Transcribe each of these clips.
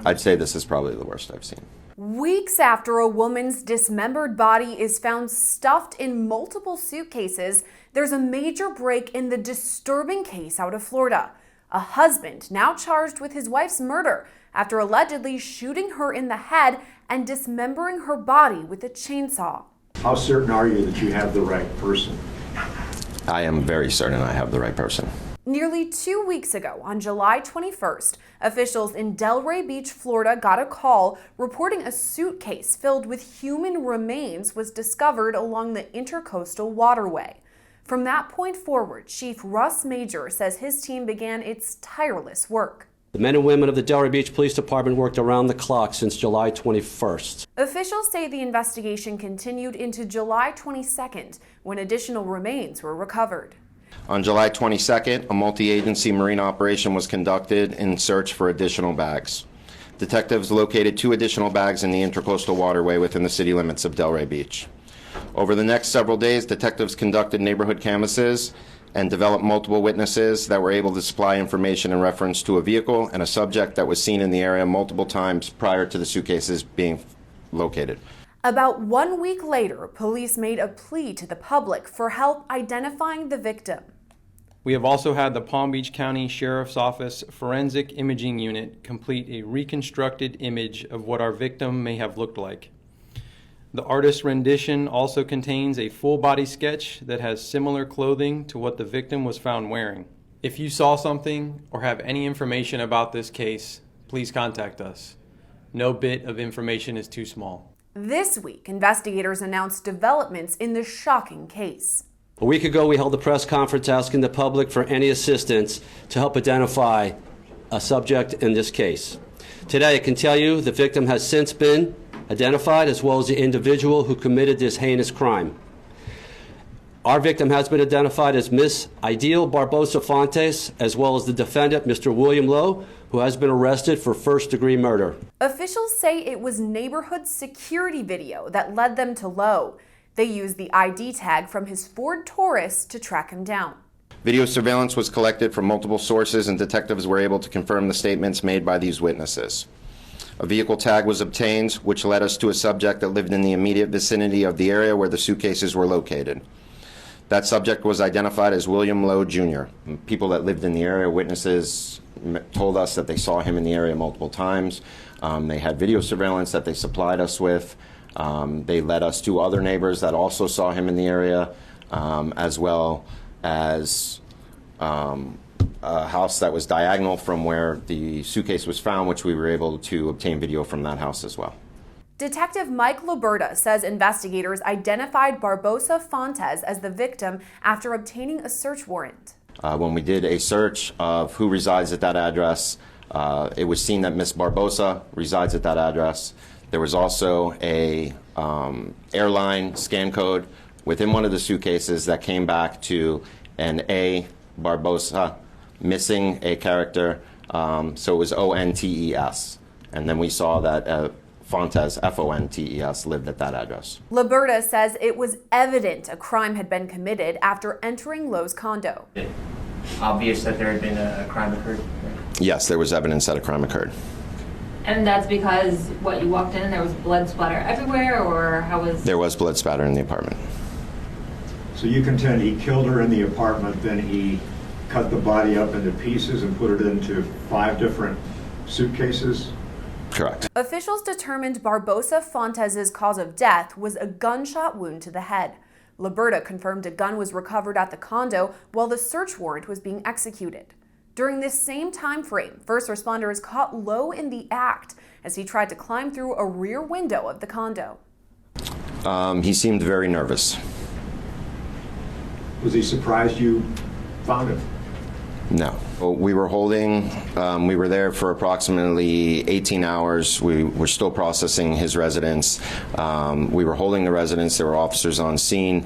I'd say this is probably the worst I've seen. Weeks after a woman's dismembered body is found stuffed in multiple suitcases, there's a major break in the disturbing case out of Florida. A husband now charged with his wife's murder after allegedly shooting her in the head and dismembering her body with a chainsaw. How certain are you that you have the right person? I am very certain I have the right person. Nearly 2 weeks ago, on July 21st, officials in Delray Beach, Florida got a call reporting a suitcase filled with human remains was discovered along the Intracoastal Waterway. From that point forward, Chief Russ Major says his team began its tireless work. The men and women of the Delray Beach Police Department worked around the clock since July 21st. Officials say the investigation continued into July 22nd, when additional remains were recovered. On July 22nd, a multi-agency marine operation was conducted in search for additional bags. Detectives located 2 additional bags in the Intracoastal Waterway within the city limits of Delray Beach. Over the next several days, detectives conducted neighborhood canvasses and developed multiple witnesses that were able to supply information in reference to a vehicle and a subject that was seen in the area multiple times prior to the suitcases being located. About 1 week later, police made a plea to the public for help identifying the victim. We have also had the Palm Beach County Sheriff's Office Forensic Imaging Unit complete a reconstructed image of what our victim may have looked like. The artist's rendition also contains a full body sketch that has similar clothing to what the victim was found wearing. If you saw something or have any information about this case, please contact us. No bit of information is too small. This week, investigators announced developments in the shocking case. A week ago, we held a press conference asking the public for any assistance to help identify a subject in this case. Today, I can tell you the victim has since been identified, as well as the individual who committed this heinous crime. Our victim has been identified as Miss Adyil Barbosa Fontes, as well as the defendant, Mr. William Lowe, who has been arrested for first-degree murder. Officials say it was neighborhood security video that led them to Lowe. They used the ID tag from his Ford Taurus to track him down. Video surveillance was collected from multiple sources, and detectives were able to confirm the statements made by these witnesses. A vehicle tag was obtained, which led us to a subject that lived in the immediate vicinity of the area where the suitcases were located. That subject was identified as William Lowe, Jr. People that lived in the area, witnesses, told us that they saw him in the area multiple times. They had video surveillance that they supplied us with. They led us to other neighbors that also saw him in the area, as well as a house that was diagonal from where the suitcase was found, which we were able to obtain video from that house as well. Detective Mike Loberta says investigators identified Barbosa Fontes as the victim after obtaining a search warrant. When we did a search of who resides at that address, it was seen that Miss Barbosa resides at that address. There was also a airline scan code within one of the suitcases that came back to an A. Barbosa, missing a character, so it was O-N-T-E-S. And then we saw that Fontes, F-O-N-T-E-S, lived at that address. Loberta says it was evident a crime had been committed after entering Lowe's condo. Obvious that there had been a crime occurred? Yes, there was evidence that a crime occurred. And that's because, what, you walked in and there was blood splatter everywhere, or how was... There was blood spatter in the apartment. So you contend he killed her in the apartment, then he cut the body up into pieces and put it into 5 different suitcases? Correct. Officials determined Barbosa Fontes' cause of death was a gunshot wound to the head. Loberta confirmed a gun was recovered at the condo while the search warrant was being executed. During this same time frame, first responders caught Lowe in the act as he tried to climb through a rear window of the condo. He seemed very nervous. Was he surprised you found him? No. We were we were there for approximately 18 hours. We were still processing his residence. We were holding the residence. There were officers on scene.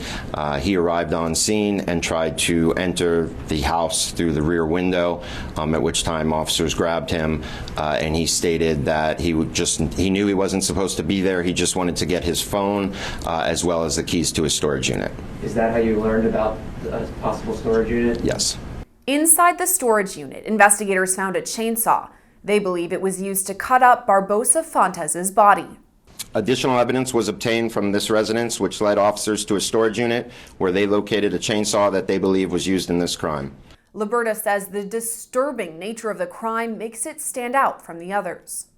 He arrived on scene and tried to enter the house through the rear window, at which time officers grabbed him, and he stated that he knew he wasn't supposed to be there. He just wanted to get his phone as well as the keys to his storage unit. Is that how you learned about a possible storage unit? Yes. Inside the storage unit, investigators found a chainsaw. They believe it was used to cut up Barbosa Fontes' body. Additional evidence was obtained from this residence, which led officers to a storage unit where they located a chainsaw that they believe was used in this crime. Liberta says the disturbing nature of the crime makes it stand out from the others.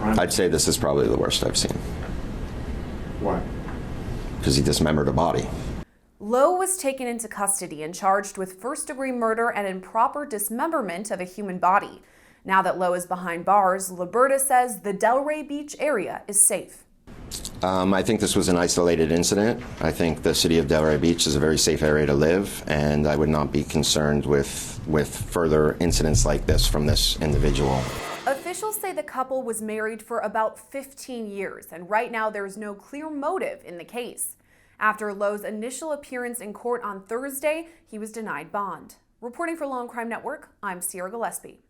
I'd say this is probably the worst I've seen. Why? Because he dismembered a body. Lowe was taken into custody and charged with first-degree murder and improper dismemberment of a human body. Now that Lowe is behind bars, Liberta says the Delray Beach area is safe. I think this was an isolated incident. I think the city of Delray Beach is a very safe area to live, and I would not be concerned with further incidents like this from this individual. Officials say the couple was married for about 15 years, and right now there is no clear motive in the case. After Lowe's initial appearance in court on Thursday, he was denied bond. Reporting for Law&Crime Network, I'm Gillespie.